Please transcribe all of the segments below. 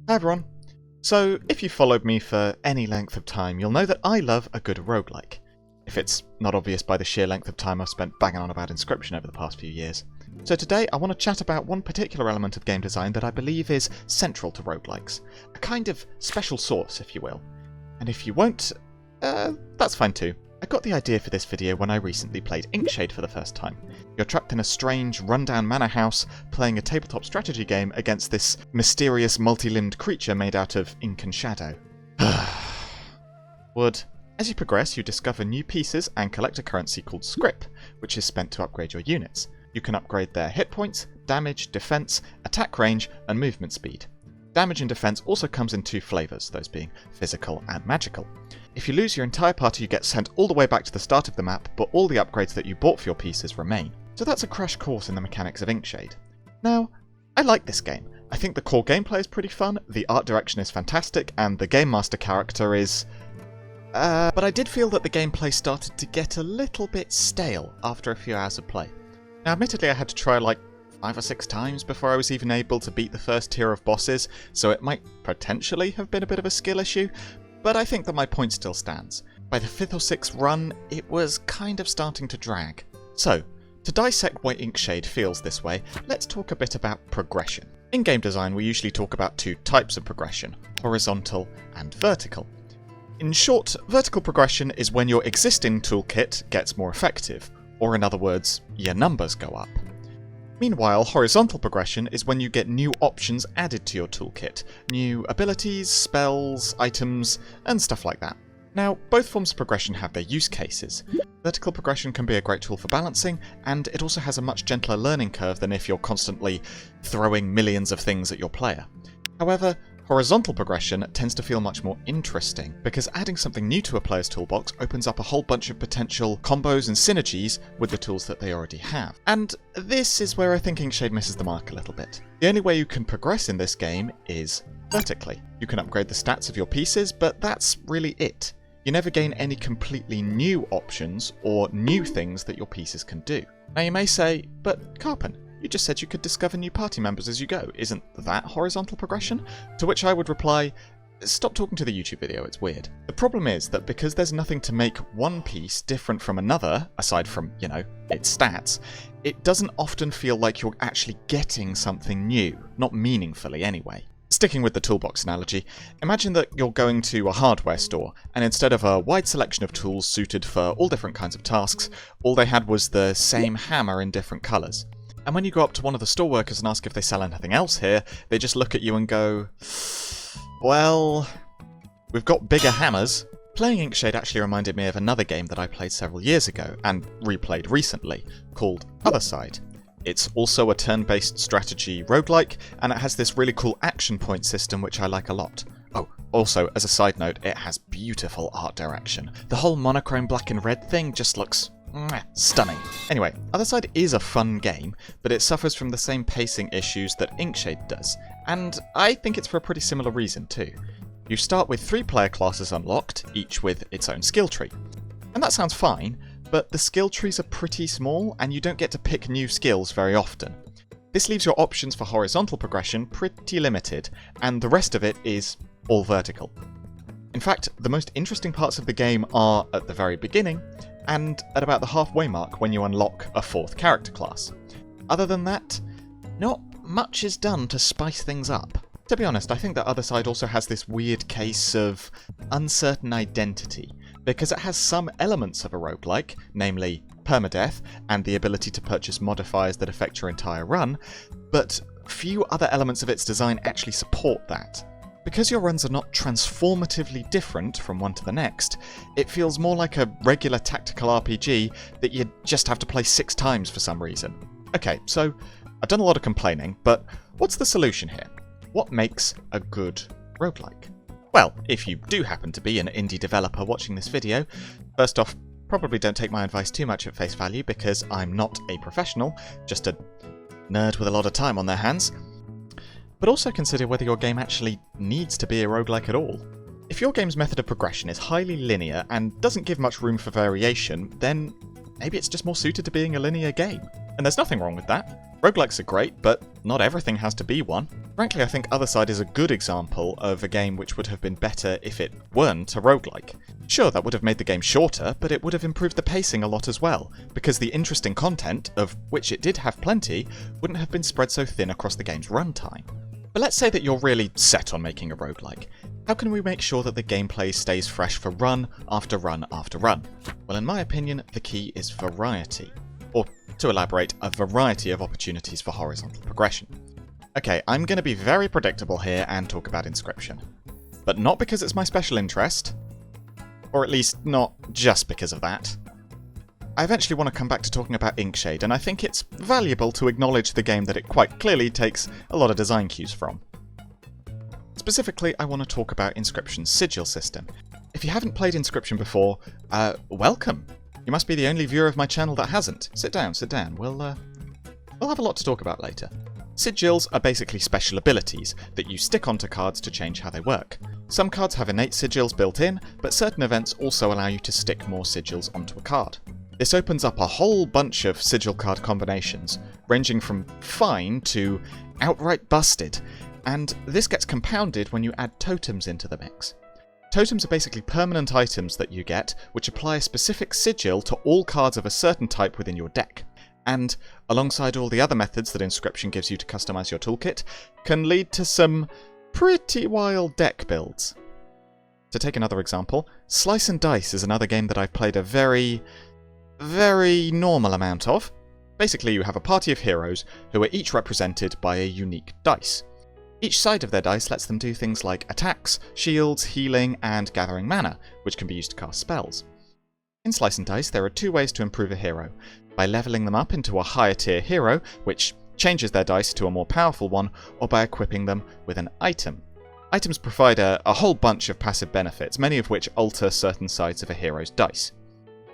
Hi everyone. So, if you've followed me for any length of time, you'll know that I love a good roguelike. If it's not obvious by the sheer length of time I've spent banging on about Inscription over the past few years. So today I want to chat about one particular element of game design that I believe is central to roguelikes. A kind of special sauce, if you will. And if you won't, that's fine too. I got the idea for this video when I recently played Inkshade for the first time. You're trapped in a strange, rundown manor house, playing a tabletop strategy game against this mysterious multi-limbed creature made out of ink and shadow. Wood. As you progress, you discover new pieces and collect a currency called scrip, which is spent to upgrade your units. You can upgrade their hit points, damage, defense, attack range, and movement speed. Damage and defense also comes in two flavors, those being physical and magical. If you lose your entire party, you get sent all the way back to the start of the map, but all the upgrades that you bought for your pieces remain. So that's a crash course in the mechanics of Inkshade. Now, I like this game. I think the core gameplay is pretty fun, the art direction is fantastic, and the Game Master character is... but I did feel that the gameplay started to get a little bit stale after a few hours of play. Now, admittedly, I had to try like 5 or 6 times before I was even able to beat the first tier of bosses, so it might potentially have been a bit of a skill issue, but I think that my point still stands. By the 5th or 6th run, it was kind of starting to drag. So, to dissect why Inkshade feels this way, let's talk a bit about progression. In game design, we usually talk about two types of progression, horizontal and vertical. In short, vertical progression is when your existing toolkit gets more effective, or in other words, your numbers go up. Meanwhile, horizontal progression is when you get new options added to your toolkit, new abilities, spells, items, and stuff like that. Now, both forms of progression have their use cases. Vertical progression can be a great tool for balancing, and it also has a much gentler learning curve than if you're constantly throwing millions of things at your player. However, horizontal progression tends to feel much more interesting, because adding something new to a player's toolbox opens up a whole bunch of potential combos and synergies with the tools that they already have. And this is where I think Inkshade misses the mark a little bit. The only way you can progress in this game is vertically. You can upgrade the stats of your pieces, but that's really it. You never gain any completely new options or new things that your pieces can do. Now you may say, but Carpen, you just said you could discover new party members as you go. Isn't that horizontal progression? To which I would reply, stop talking to the YouTube video, it's weird. The problem is that because there's nothing to make one piece different from another, aside from, its stats, it doesn't often feel like you're actually getting something new, not meaningfully anyway. Sticking with the toolbox analogy, imagine that you're going to a hardware store, and instead of a wide selection of tools suited for all different kinds of tasks, all they had was the same hammer in different colours. And when you go up to one of the store workers and ask if they sell anything else here, they just look at you and go, well, we've got bigger hammers. Playing Inkshade actually reminded me of another game that I played several years ago, and replayed recently, called Othercide. It's also a turn-based strategy roguelike, and it has this really cool action point system which I like a lot. Oh, also, as a side note, it has beautiful art direction. The whole monochrome black and red thing just looks stunning. Anyway, Othercide is a fun game, but it suffers from the same pacing issues that Inkshade does, and I think it's for a pretty similar reason too. You start with 3 player classes unlocked, each with its own skill tree. And that sounds fine, but the skill trees are pretty small, and you don't get to pick new skills very often. This leaves your options for horizontal progression pretty limited, and the rest of it is all vertical. In fact, the most interesting parts of the game are at the very beginning, and at about the halfway mark when you unlock a 4th character class. Other than that, not much is done to spice things up. To be honest, I think that Othercide also has this weird case of uncertain identity, because it has some elements of a roguelike, namely permadeath and the ability to purchase modifiers that affect your entire run, but few other elements of its design actually support that. Because your runs are not transformatively different from one to the next, it feels more like a regular tactical RPG that you just have to play 6 times for some reason. Okay, so I've done a lot of complaining, but what's the solution here? What makes a good roguelike? Well, if you do happen to be an indie developer watching this video, first off, probably don't take my advice too much at face value because I'm not a professional, just a nerd with a lot of time on their hands. But also consider whether your game actually needs to be a roguelike at all. If your game's method of progression is highly linear and doesn't give much room for variation, then maybe it's just more suited to being a linear game. And there's nothing wrong with that. Roguelikes are great, but not everything has to be one. Frankly, I think Othercide is a good example of a game which would have been better if it weren't a roguelike. Sure, that would have made the game shorter, but it would have improved the pacing a lot as well, because the interesting content, of which it did have plenty, wouldn't have been spread so thin across the game's runtime. But let's say that you're really set on making a roguelike. How can we make sure that the gameplay stays fresh for run after run after run? Well, in my opinion, the key is variety. Or, to elaborate, a variety of opportunities for horizontal progression. Okay, I'm going to be very predictable here and talk about Inscryption. But not because it's my special interest, or at least not just because of that. I eventually want to come back to talking about Inkshade, and I think it's valuable to acknowledge the game that it quite clearly takes a lot of design cues from. Specifically, I want to talk about Inscryption's sigil system. If you haven't played Inscryption before, welcome! You must be the only viewer of my channel that hasn't. Sit down. We'll have a lot to talk about later. Sigils are basically special abilities that you stick onto cards to change how they work. Some cards have innate sigils built in, but certain events also allow you to stick more sigils onto a card. This opens up a whole bunch of sigil card combinations, ranging from fine to outright busted, and this gets compounded when you add totems into the mix. Totems are basically permanent items that you get, which apply a specific sigil to all cards of a certain type within your deck, and, alongside all the other methods that Inscryption gives you to customize your toolkit, can lead to some pretty wild deck builds. To take another example, Slice and Dice is another game that I've played a very normal amount of. Basically, you have a party of heroes who are each represented by a unique dice. Each side of their dice lets them do things like attacks, shields, healing, and gathering mana, which can be used to cast spells. In Slice and Dice, there are two ways to improve a hero: by leveling them up into a higher tier hero, which changes their dice to a more powerful one, or by equipping them with an item. Items provide a whole bunch of passive benefits, many of which alter certain sides of a hero's dice.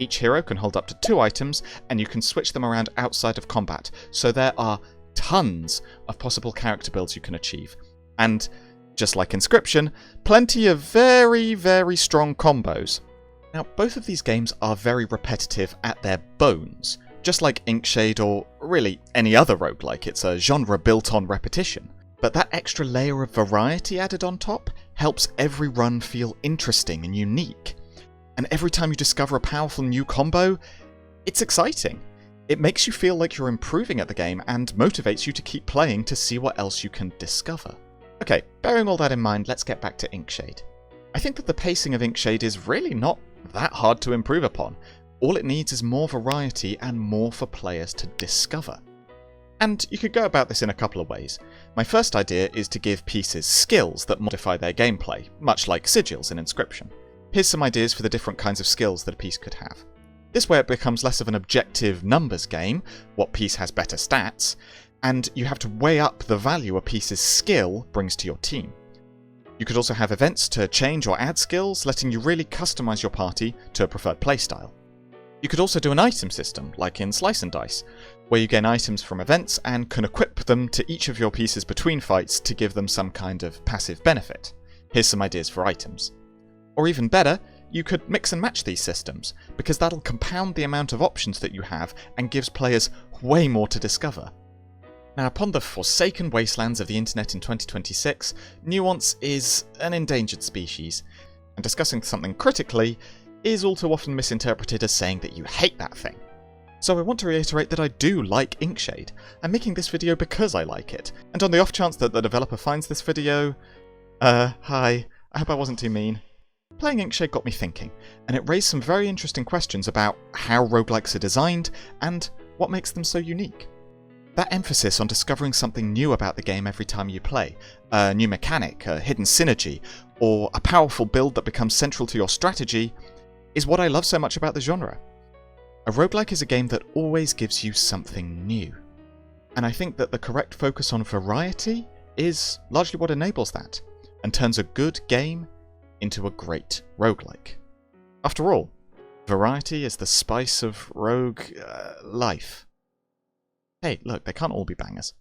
Each hero can hold up to 2 items, and you can switch them around outside of combat, so there are tons of possible character builds you can achieve. And, just like Inscryption, plenty of very strong combos. Now, both of these games are very repetitive at their bones. Just like Inkshade or really any other roguelike, it's a genre built on repetition. But that extra layer of variety added on top helps every run feel interesting and unique. And every time you discover a powerful new combo, it's exciting. It makes you feel like you're improving at the game and motivates you to keep playing to see what else you can discover. Okay, bearing all that in mind, let's get back to Inkshade. I think that the pacing of Inkshade is really not that hard to improve upon. All it needs is more variety and more for players to discover. And you could go about this in a couple of ways. My first idea is to give pieces skills that modify their gameplay, much like sigils in Inscryption. Here's some ideas for the different kinds of skills that a piece could have. This way it becomes less of an objective numbers game, what piece has better stats, and you have to weigh up the value a piece's skill brings to your team. You could also have events to change or add skills, letting you really customize your party to a preferred playstyle. You could also do an item system, like in Slice and Dice, where you gain items from events and can equip them to each of your pieces between fights to give them some kind of passive benefit. Here's some ideas for items. Or even better, you could mix and match these systems, because that'll compound the amount of options that you have and gives players way more to discover. Now, upon the forsaken wastelands of the internet in 2026, nuance is an endangered species, and discussing something critically is all too often misinterpreted as saying that you hate that thing. So I want to reiterate that I do like Inkshade. I'm making this video because I like it, and on the off chance that the developer finds this video, hi, I hope I wasn't too mean. Playing Inkshade got me thinking, and it raised some very interesting questions about how roguelikes are designed and what makes them so unique. That emphasis on discovering something new about the game every time you play, a new mechanic, a hidden synergy, or a powerful build that becomes central to your strategy, is what I love so much about the genre. A roguelike is a game that always gives you something new, and I think that the correct focus on variety is largely what enables that, and turns a good game into a great roguelike. After all, variety is the spice of rogue life. Hey, look, they can't all be bangers.